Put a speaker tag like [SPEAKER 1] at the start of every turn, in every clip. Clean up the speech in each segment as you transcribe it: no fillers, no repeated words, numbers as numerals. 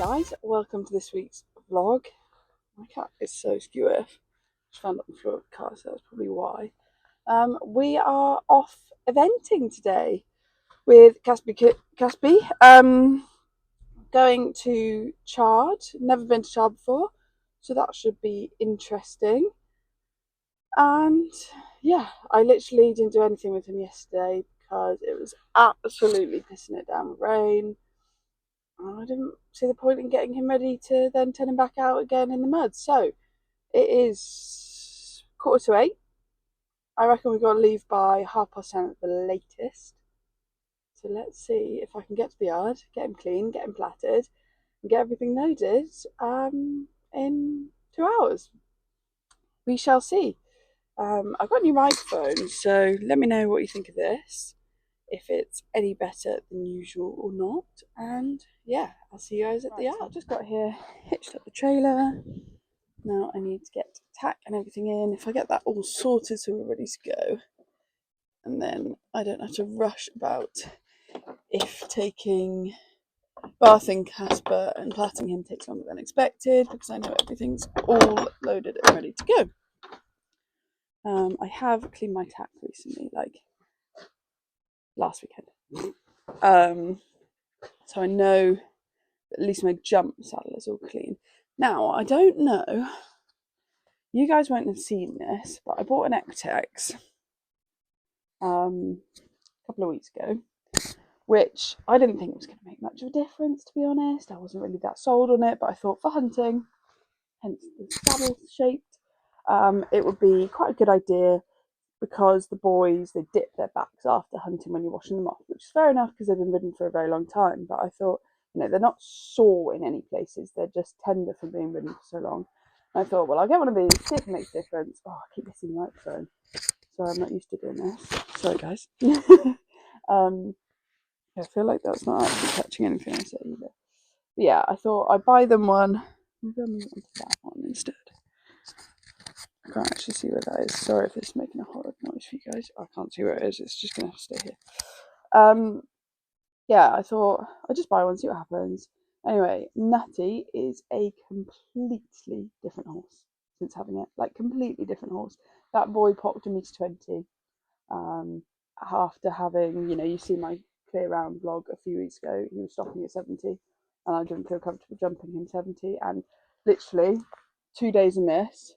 [SPEAKER 1] guys, welcome to this week's vlog. My cat is so skewy. Just found it on the floor of the car, so that's probably why. We are off eventing today with Chard BE. Going to Chard. Never been to Chard before, so that should be interesting. And yeah, I literally didn't do anything with him yesterday because it was absolutely pissing it down with rain. I didn't see the point in getting him ready to then turn him back out again in the mud. So it is 8:15. I reckon we've got to leave by 10:30 at the latest. So let's see if I can get to the yard, get him clean, get him platted, and get everything loaded in 2 hours. We shall see. I've got a new microphone, so let me know what you think of this, if it's any better than usual or not. And yeah, I'll see you guys at the yard. So I've just got here, hitched up the trailer. Now I need to get tack and everything in. If I get that all sorted so we're ready to go, and then I don't have to rush about if bathing Casper and plaiting him takes longer than expected, because I know everything's all loaded and ready to go. I have cleaned my tack recently, like last weekend. So I know at least my jump saddle is all clean. Now, I don't know, you guys won't have seen this, but I bought an Equitex a couple of weeks ago, which I didn't think was going to make much of a difference, to be honest. I wasn't really that sold on it, but I thought for hunting, hence the saddle shaped, it would be quite a good idea, because the boys, they dip their backs after hunting when you're washing them off, which is fair enough because they've been ridden for a very long time. But I thought, they're not sore in any places, they're just tender from being ridden for so long. And I thought, well, I'll get one of these, see if it makes a difference. Oh, I keep missing the microphone. Sorry, I'm not used to doing this. Sorry, guys. I feel like that's not actually touching anything I say either. But yeah, I thought I'd buy them one. Maybe I'll move on to that one instead. I can't actually see where that is. Sorry if it's making a horrid noise for you guys. I can't see where it is. It's just going to have to stay here. Yeah, I thought I'd just buy one, see what happens. Anyway, Nutty is a completely different horse since having it. Like, completely different horse. That boy popped a metre 20 after having, you see my clear round vlog a few weeks ago. He was stopping at 70 and I didn't feel comfortable jumping him 70. And literally 2 days in this,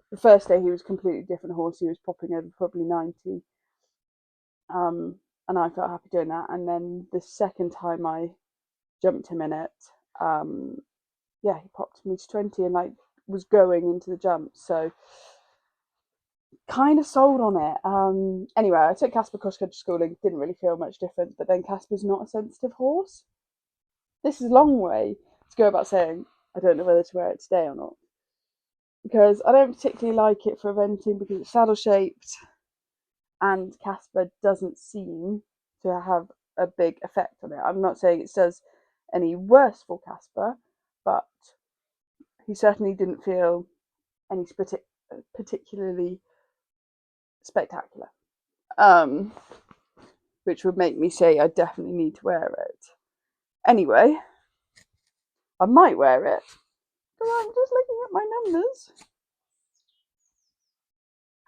[SPEAKER 1] the first day he was a completely different horse. He was popping over probably 90. And I felt happy doing that. And then the second time I jumped him in it, yeah, he popped me to 20 and like was going into the jump. So kind of sold on it. Anyway, I took Casper cross country schooling, didn't really feel much different. But then Casper's not a sensitive horse. This is a long way to go about saying I don't know whether to wear it today or not, because I don't particularly like it for eventing because it's saddle shaped and Casper doesn't seem to have a big effect on it. I'm not saying it does any worse for Casper, but he certainly didn't feel any particularly spectacular, which would make me say I definitely need to wear it. Anyway, I might wear it, but I'm just looking at my numbers.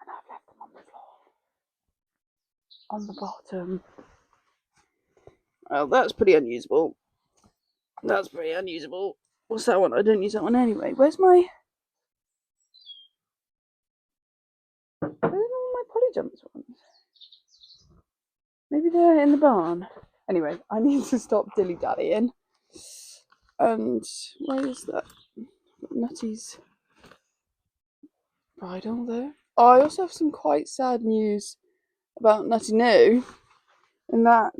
[SPEAKER 1] And I've left them on the floor. On the bottom. Well, that's pretty unusable. That's pretty unusable. What's that one? I don't use that one anyway. Where's my poly jumps ones? Maybe they're in the barn. Anyway, I need to stop dilly-dallying. And where is that? Nutty's bridle there. Oh, I also have some quite sad news about Nutty New, in that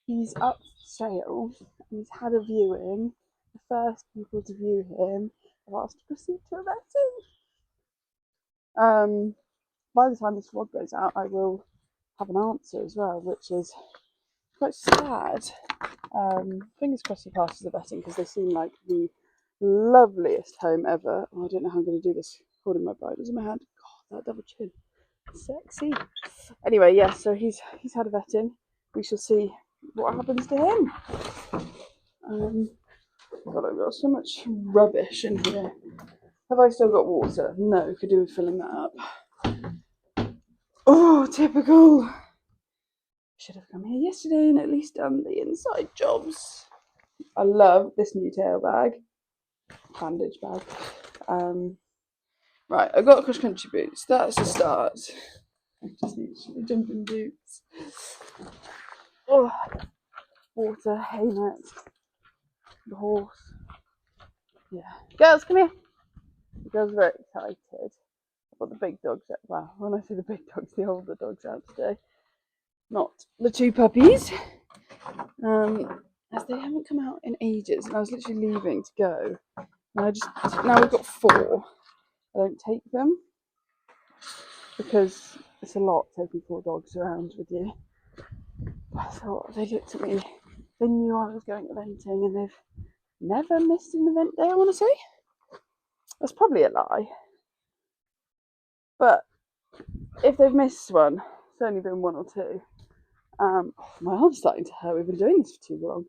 [SPEAKER 1] he's up for sale. He's had a viewing. The first people to view him have asked to proceed to a vetting. By the time this vlog goes out, I will have an answer as well, which is quite sad. Fingers crossed he passes the vetting, because they seem like the loveliest home ever. Oh, I don't know how I'm going to do this holding my bridles in my hand. God, that double chin, sexy. Anyway, yeah, so he's had a vetting. We shall see what happens to him. God, I've got so much rubbish in here. Have I still got water? No, could do with filling that up. Oh, typical. Should have come here yesterday and at least done the inside jobs. I love this new tail bag, bandage bag. Right, I got cross country boots. That's a start. I just need jumping boots. Oh, water, hay net, the horse. Yeah, girls, come here. The girls are very excited. I've got the big dogs out. Well, when I say the big dogs, the older dogs out today. Not the two puppies. As they haven't come out in ages, and I was literally leaving to go. And now we've got 4. I don't take them because it's a lot taking 4 dogs around with you. But I thought they looked at me. They knew I was going eventing, and they've never missed an event day. I want to say that's probably a lie. But if they've missed one, it's only been 1 or 2. My arm's starting to hurt. We've been doing this for too long.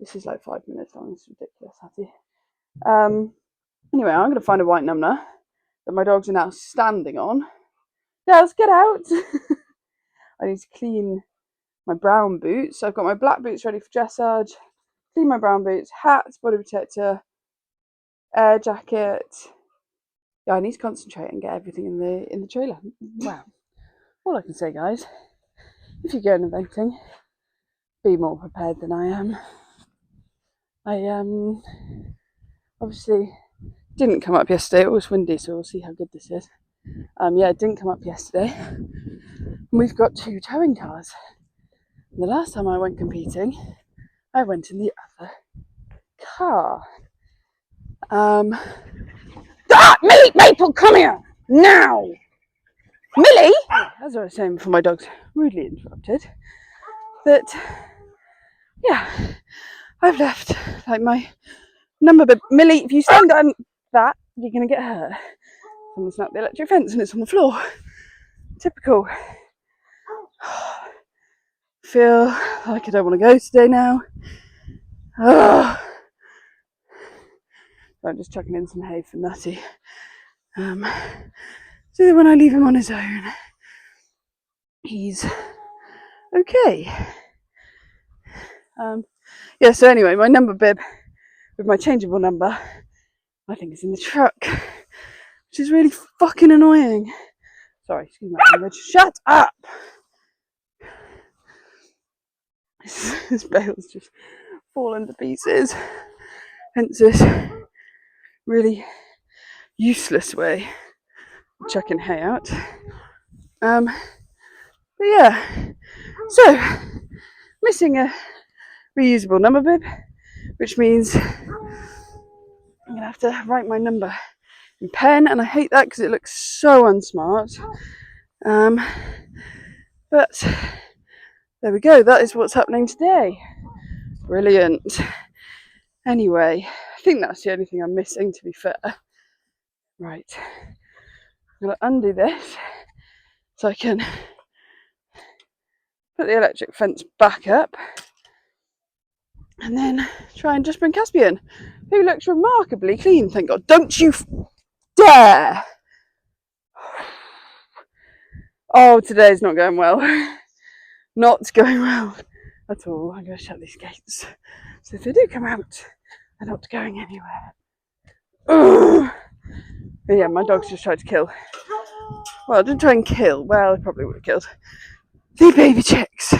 [SPEAKER 1] This is like 5 minutes long. It's ridiculous, Hattie. Anyway, I'm going to find a white number that my dogs are now standing on. Yeah, let's get out. I need to clean my brown boots. I've got my black boots ready for dressage. Clean my brown boots, hat, body protector, air jacket. Yeah, I need to concentrate and get everything in the trailer. Wow. All I can say, guys, if you're going eventing, be more prepared than I am. I obviously didn't come up yesterday. It was windy, so we'll see how good this is. Yeah, it didn't come up yesterday. We've got 2 towing cars. And the last time I went competing, I went in the other car. Millie Maple, come here now. Millie, as I was saying before my dog's rudely interrupted, that yeah, I've left like my number. But Millie, if you stand on that, you're gonna get hurt. Someone snapped the electric fence and it's on the floor. Typical. Feel like I don't want to go today now. So I'm just chucking in some hay for Nutty. So that when I leave him on his own, he's okay. Yeah, so anyway, my number bib with my changeable number, I think it's in the truck, which is really fucking annoying. Sorry, excuse my language. Shut up! This bale's just fallen to pieces. Hence this really useless way of chucking hay out. But yeah, so missing a reusable number bib, which means I'm gonna have to write my number in pen, and I hate that because it looks so unsmart. But there we go, that is what's happening today. Brilliant. Anyway, I think that's the only thing I'm missing, to be fair. Right, I'm gonna undo this so I can put the electric fence back up and then try and just bring Caspian, who looks remarkably clean, thank God. Don't you dare! Oh, today's not going well. Not going well at all. I'm going to shut these gates. So if they do come out, they're not going anywhere. But yeah, my dog's just tried to kill. Well, I didn't try and kill. Well, I probably would have killed the baby chicks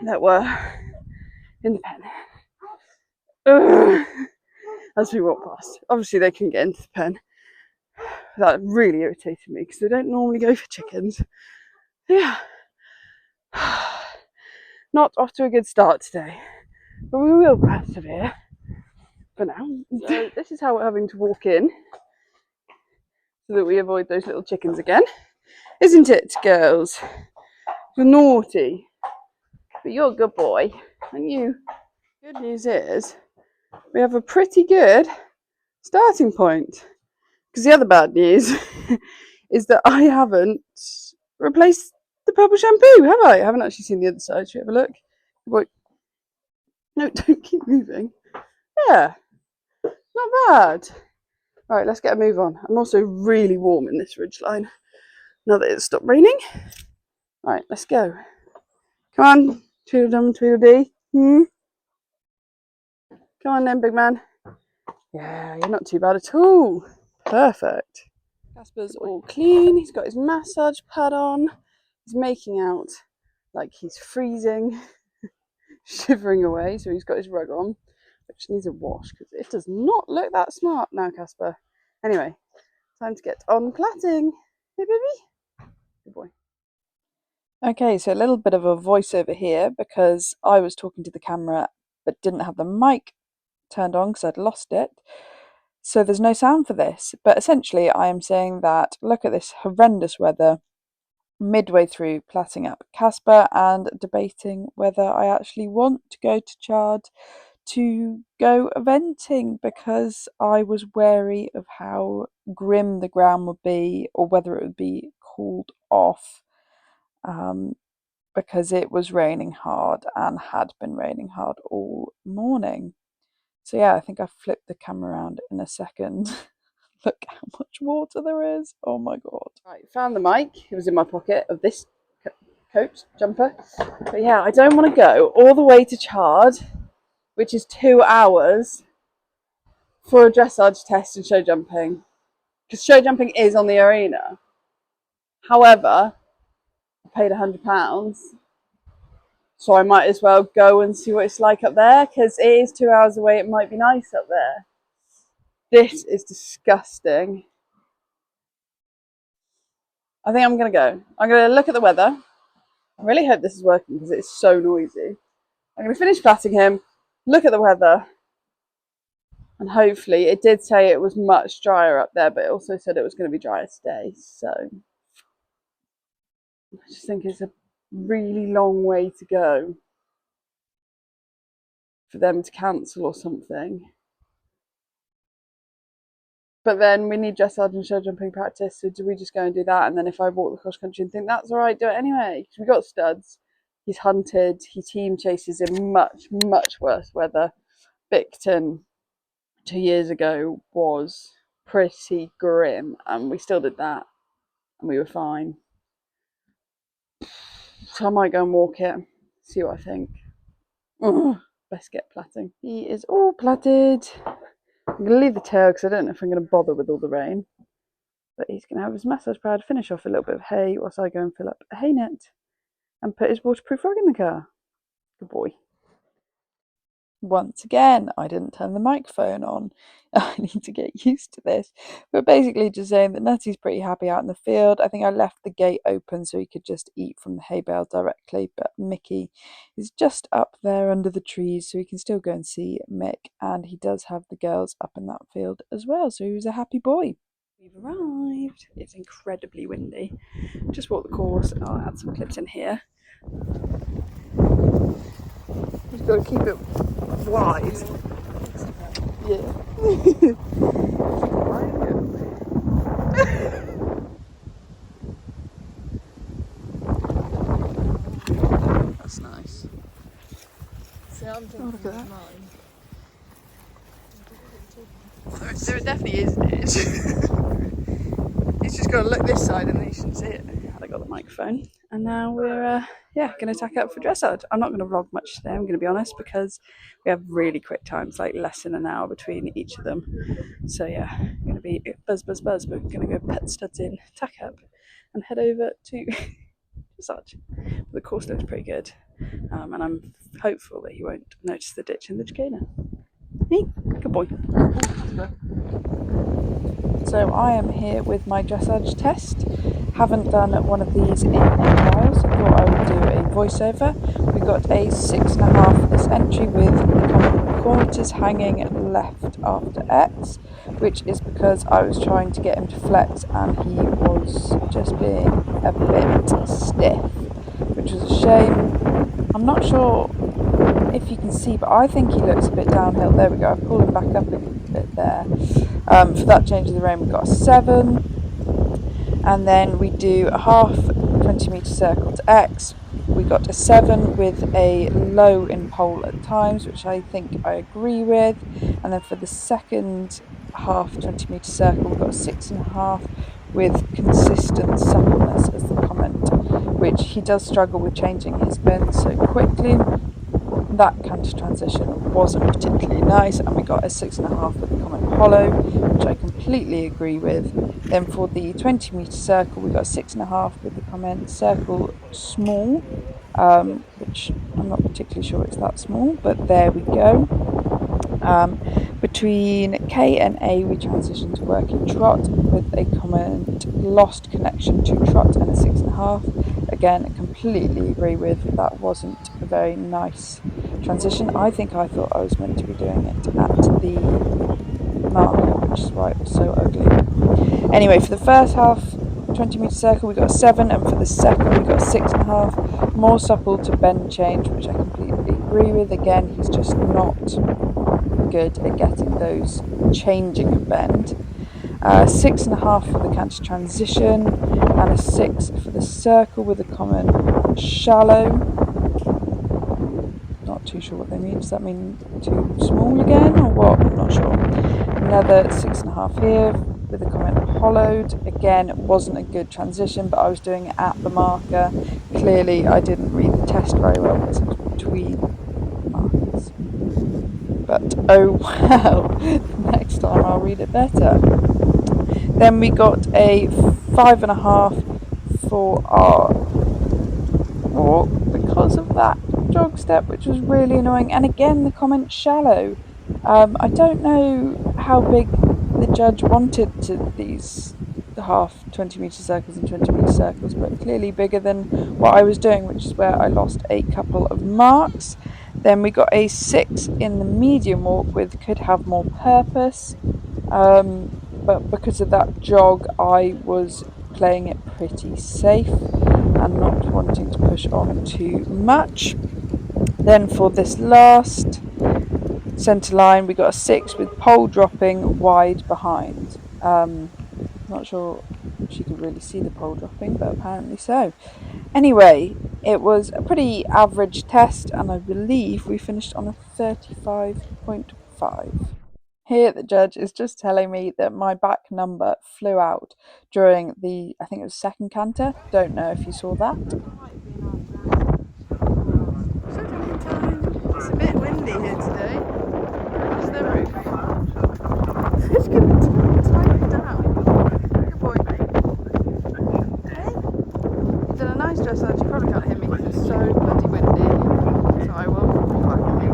[SPEAKER 1] that were in the pen. As we walk past. Obviously, they couldn't get into the pen. That really irritated me because they don't normally go for chickens. Yeah. Not off to a good start today, but we will persevere for now. So this is how we're having to walk in so that we avoid those little chickens again. Isn't it, girls? You're naughty, but you're a good boy, aren't you? Good news is we have a pretty good starting point, because the other bad news is that I haven't replaced the purple shampoo, have I? I haven't actually seen the other side. Should we have a look? Wait. No, don't keep moving. Yeah, not bad. Right, let's get a move on. I'm also really warm in this ridgeline now that it's stopped raining. Right, let's go. Come on, Tweedledum, Tweedledee. Come on then, big man. Yeah, you're not too bad at all. Perfect. Casper's all clean. He's got his massage pad on. He's making out like he's freezing, shivering away. So he's got his rug on, which needs a wash because it does not look that smart now, Casper. Anyway, time to get on plaiting. Hey, baby. Good boy. Okay, so a little bit of a voiceover here because I was talking to the camera but didn't have the mic turned on because I'd lost it. So there's no sound for this. But essentially I am saying that look at this horrendous weather midway through plaiting up Casper and debating whether I actually want to go to Chard to go eventing because I was wary of how grim the ground would be or whether it would be called off. Because it was raining hard and had been raining hard all morning. So yeah, I think I've flipped the camera around in a second. Look how much water there is. Oh my god. Right, found the mic. It was in my pocket of this coat jumper. But yeah, I don't want to go all the way to Chard, which is 2 hours, for a dressage test and show jumping. Because show jumping is on the arena. However, I paid £100. So I might as well go and see what it's like up there because it is 2 hours away. It might be nice up there. This is disgusting. I think I'm going to go. I'm going to look at the weather. I really hope this is working because it's so noisy. I'm going to finish plaiting him, look at the weather, and hopefully it did say it was much drier up there, but it also said it was going to be drier today. So I just think it's a really long way to go for them to cancel or something. But then we need dressage and show jumping practice, so do we just go and do that? And then if I walk the cross country and think that's all right, do it anyway. Because we got studs. He's hunted. He team chases in much, much worse weather. Bicton 2 years ago was pretty grim, and we still did that, and we were fine. So I might go and walk it, see what I think. Best get plaiting. He is all plaited. I'm going to leave the tail because I don't know if I'm going to bother with all the rain. But he's going to have his massage pad, finish off a little bit of hay whilst I go and fill up a hay net and put his waterproof rug in the car. Good boy. Once again, I didn't turn the microphone on. I need to get used to this. But basically just saying that Nutty's pretty happy out in the field. I think I left the gate open so he could just eat from the hay bale directly. But Mickey is just up there under the trees so he can still go and see Mick. And he does have the girls up in that field as well. So he was a happy boy. We've arrived. It's incredibly windy. Just walked the course. I'll add some clips in here. You've got to keep it wide. Yeah. That's nice.
[SPEAKER 2] So I'm
[SPEAKER 1] look at that.
[SPEAKER 2] Mine.
[SPEAKER 1] There definitely is an edge. He's just got to look this side and then you shouldn't see it. I got the microphone. And now we're going to tack up for dressage. I'm not going to vlog much today, I'm going to be honest, because we have really quick times, like less than an hour between each of them. So yeah, going to be buzz, but we're going to go put studs in, tack up, and head over to dressage. The course looks pretty good, and I'm hopeful that he won't notice the ditch in the chicana. Hey, good boy. So I am here with my dressage test. Haven't done one of these in a while, so I thought I would do a voiceover. We got a 6.5 for this entry with the quarters hanging left after X, which is because I was trying to get him to flex and he was just being a bit stiff, which was a shame. I'm not sure if you can see, but I think he looks a bit downhill. There we go, I've pulled him back up a bit there. For that change of the rein we got a 7, and then we do a half 20 metre circle to X. We got a 7 with a low in pole at times, which I think I agree with. And then for the second half 20-metre circle, we got a 6.5 with consistent suppleness as the comment, which he does struggle with changing his bend so quickly. That canter transition wasn't particularly nice, and we got a 6.5 with the comment hollow, which I completely agree with. Then for the 20-metre circle, we got a 6.5 with the comment circle small, which I'm not particularly sure it's that small, but there we go. Between K and A, we transitioned to working trot with a comment lost connection to trot and a 6.5. Again, completely agree with. That wasn't a very nice transition. I thought I was meant to be doing it at the marker, which is why it was so ugly. Anyway, for the first half 20-metre circle, we got a 7, and for the second, we got a 6.5. More supple to bend change, which I completely agree with. Again, he's just not good at getting those changing of bend. 6.5 for the canter transition, and a 6 for the circle with a comment shallow. Not too sure what they mean. Does that mean too small again or what? I'm not sure. Another 6.5 here with a comment hollowed. Again, it wasn't a good transition, but I was doing it at the marker. Clearly, I didn't read the test very well because it was between the markers. But oh well, next time I'll read it better. Then we got a 5.5 for our walk because of that jog step, which was really annoying. And again, the comment shallow. I don't know how big the judge wanted to these half 20-metre circles and 20-metre circles, but clearly bigger than what I was doing, which is where I lost a couple of marks. Then we got a 6 in the medium walk with could have more purpose. But because of that jog, I was playing it pretty safe and not wanting to push on too much. Then for this last centre line, we got a 6 with pole dropping wide behind. Not sure she could really see the pole dropping, but apparently so. Anyway, it was a pretty average test, and I believe we finished on a 35.5. Here, the judge is just telling me that my back number flew out during the, I think it was second canter. Don't know if you saw that.
[SPEAKER 2] Scheduling time. It's a bit windy here today. Where's the roof? It's going to tie it down. Good boy, mate. Hey? You've done a nice dressage. You probably can't hear me because it's so bloody windy. So I will be back in.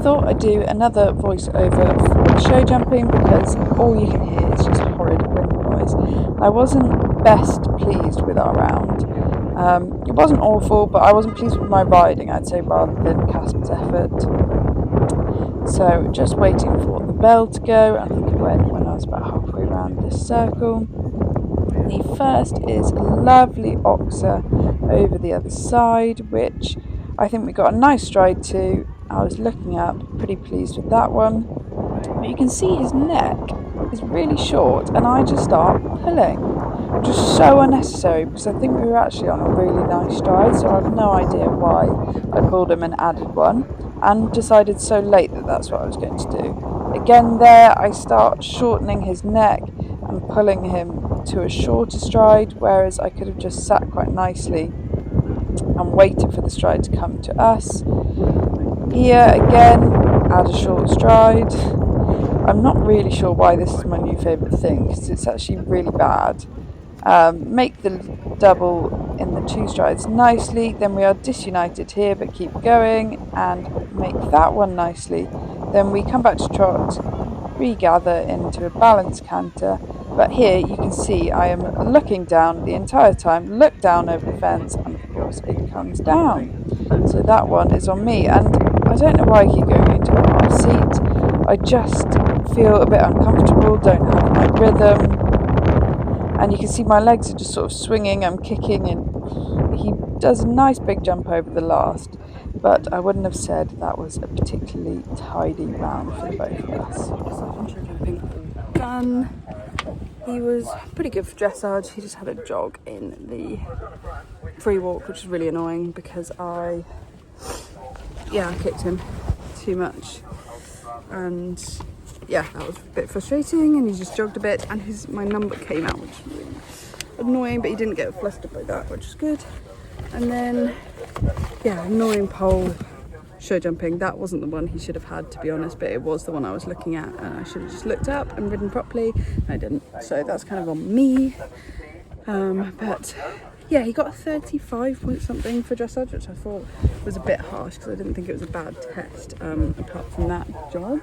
[SPEAKER 1] Thought I'd do another voiceover for the show jumping because all you can hear is just horrid wind noise. I wasn't best pleased with our round. It wasn't awful, but I wasn't pleased with my riding, I'd say, rather than Casper's effort. So just waiting for the bell to go. I think it went when I was about halfway around this circle. The first is lovely Oxer over the other side, which I think we got a nice stride to. I was looking up, pretty pleased with that one. But you can see his neck is really short, and I just start pulling, which was so unnecessary because I think we were actually on a really nice stride, so I have no idea why I pulled him and added one, and decided so late that that's what I was going to do. Again there, I start shortening his neck and pulling him to a shorter stride, whereas I could have just sat quite nicely and waited for the stride to come to us. Here again, add a short stride. I'm not really sure why this is my new favourite thing because it's actually really bad. Make the double in the 2 strides nicely, then we are disunited here but keep going and make that one nicely. Then we come back to trot, regather into a balanced canter, but here you can see I am looking down the entire time, look down over the fence, and of course it comes down. So that one is on me, and I don't know why I keep going into a half seat. I just feel a bit uncomfortable, don't have my rhythm, and you can see my legs are just sort of swinging, I'm kicking, and he does a nice big jump over the last, but I wouldn't have said that was a particularly tidy round for the both of us.
[SPEAKER 2] Intro jumping all done. He was pretty good for dressage. He just had a jog in the free walk, which is really annoying because I kicked him too much, and yeah, that was a bit frustrating. And he just jogged a bit, and my number came out, which was really annoying, but he didn't get flustered by that, which is good. And then annoying pole show jumping. That wasn't the one he should have had, to be honest, but it was the one I was looking at, and I should have just looked up and ridden properly. I didn't, so that's kind of on me. But yeah, he got a 35 point something for dressage, which I thought was a bit harsh because I didn't think it was a bad test, apart from that jog.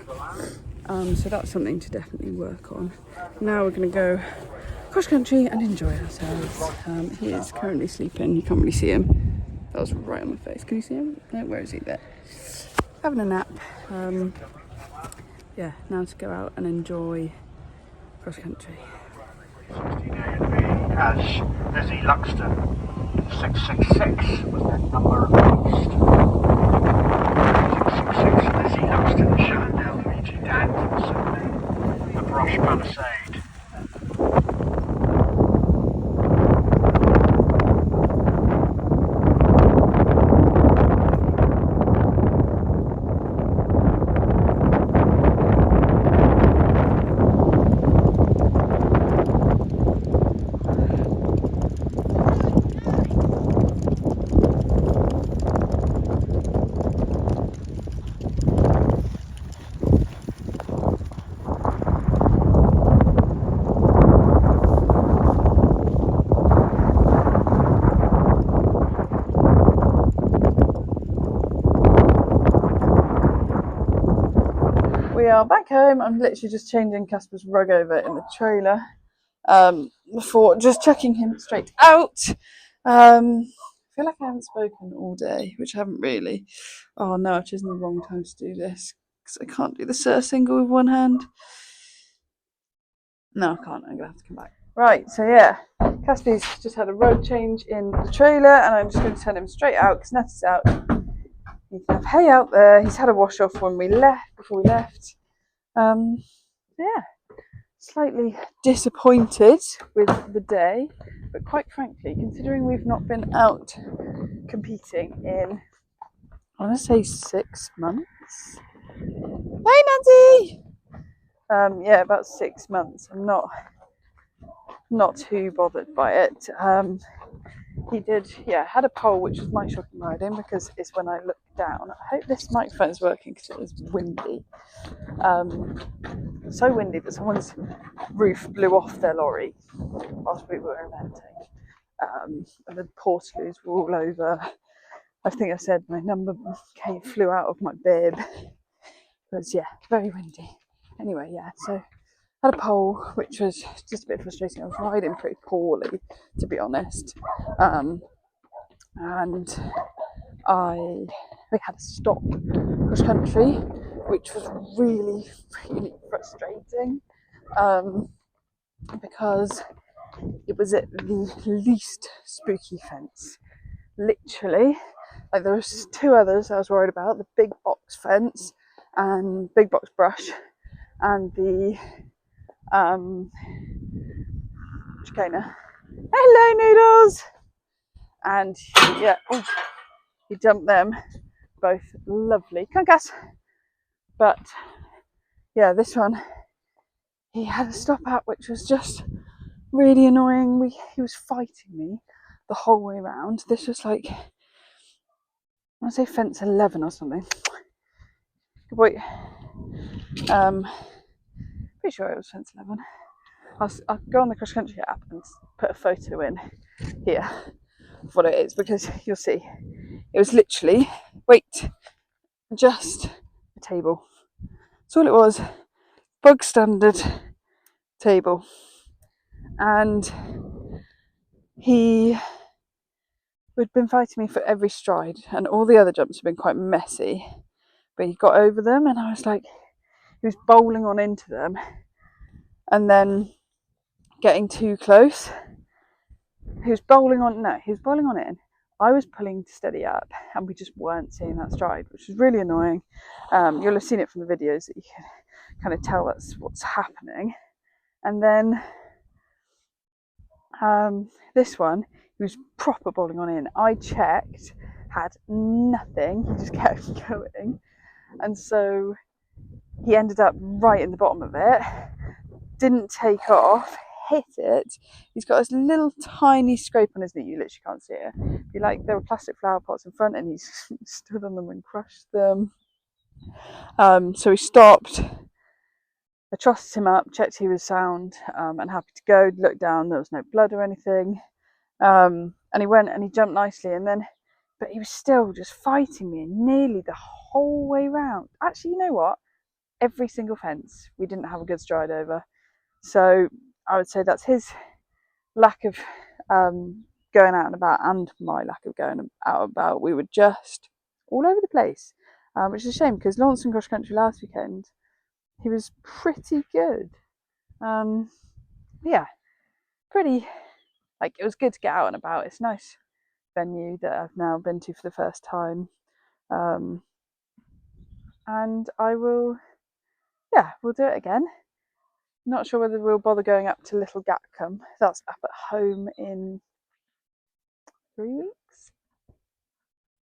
[SPEAKER 2] So that's something to definitely work on. Now we're going to go cross country and enjoy ourselves. He is currently sleeping. You can't really see him. That was right on my face. Can you see him? No, where is he? There. Having a nap. Now to go out and enjoy cross country.
[SPEAKER 3] As Lizzie Luxton, 666 was the number released. 666 Lizzie Luxton, Shenandoah, Luigi Danforth, the Brush Palisade.
[SPEAKER 1] We are back home. I'm literally just changing Casper's rug over in the trailer before just chucking him straight out. I feel like I haven't spoken all day, which I haven't really. Oh no, I've chosen the wrong time to do this because I can't do the Sir single with one hand. No, I can't. I'm going to have to come back. Right, so yeah, Caspy's just had a rug change in the trailer, and I'm just going to turn him straight out because Nettie's out. He can have hay out there. He's had a wash off when we left, before we left. Yeah, slightly disappointed with the day, but quite frankly, considering we've not been out competing in, I want to say 6 months. Hey, Nancy! About 6 months. I'm not too bothered by it. He did, had a pole, which was my shocking riding because it's when I looked down. I hope this microphone is working because it was windy. So windy that someone's roof blew off their lorry whilst we were eventing. And the portaloos were all over. I think I said my number flew out of my bib. It was, very windy. Anyway, so had a pole, which was just a bit frustrating. I was riding pretty poorly, to be honest. And we had to stop cross country, which was really, really frustrating, because it was at the least spooky fence. Literally, like there was 2 others I was worried about: the big box fence and big box brush, and the chicana. Hello, Noodles. And he dumped them, both lovely. Come on, Cass. But this one he had a stop at, which was just really annoying. He was fighting me the whole way around. This was like, I want to say fence 11 or something. Good boy. Pretty sure it was fence 11. I'll go on the cross country app and put a photo in here of what it is, because you'll see it was literally just a table. That's all it was. Bug standard table. And he had been fighting me for every stride, and all the other jumps have been quite messy, but he got over them, and I was like, he was bowling on into them and then getting too close. He was bowling on in. I was pulling to steady up, and we just weren't seeing that stride, which was really annoying. You'll have seen it from the videos that you can kind of tell that's what's happening.
[SPEAKER 2] And then this one, he was proper bowling on in. I checked, had nothing. He just kept going. And so he ended up right in the bottom of it, didn't take off, hit it. He's got this little tiny scrape on his knee. You literally can't see it. Like there were plastic flower pots in front and he stood on them and crushed them. So he stopped. I trusted him up, checked he was sound and happy to go, looked down, there was no blood or anything. And he went and he jumped nicely, and then, but he was still just fighting me nearly the whole way round. Actually, you know what? Every single fence we didn't have a good stride over. So I would say that's his lack of going out and about, and my lack of going out and about. We were just all over the place, which is a shame because Launceston cross country last weekend, he was pretty good. Yeah, pretty, like, it was good to get out and about. It's a nice venue that I've now been to for the first time. And I will, yeah, we'll do it again. Not sure whether we'll bother going up to Little Gatcombe. That's up at home in 3 weeks.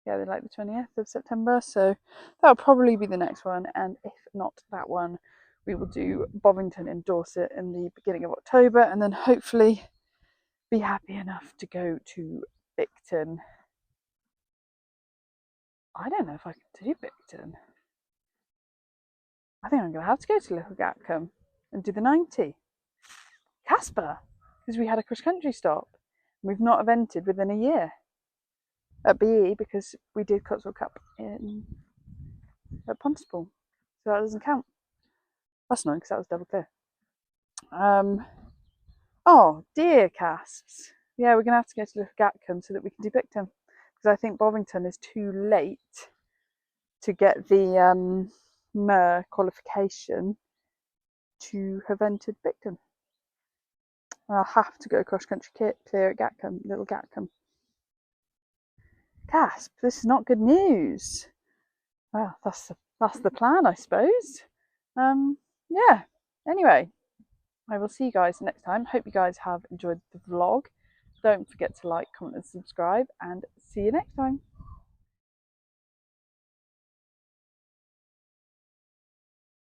[SPEAKER 2] Yeah, they're like the 20th of September. So that'll probably be the next one. And if not that one, we will do Bovington in Dorset in the beginning of October. And then hopefully be happy enough to go to Bicton. I don't know if I can do Bicton. I think I'm going to have to go to Little Gatcombe and do the 90. Casper, because we had a cross country stop. We've not evented within a year at BE because we did Cotswold Cup at Pontypool, so that doesn't count. That's annoying because that was double clear. Oh dear, Casps. Yeah, we're gonna have to go to Little Gatcombe so that we can do Bicton, because I think Bovington is too late to get the MER qualification to have entered Bicton. I'll have to go cross country clear at Gatcombe, Little Gatcombe. Casp, this is not good news. Well, that's the plan, I suppose. Yeah. Anyway, I will see you guys next time. Hope you guys have enjoyed the vlog. Don't forget to like, comment, and subscribe, and see you next time.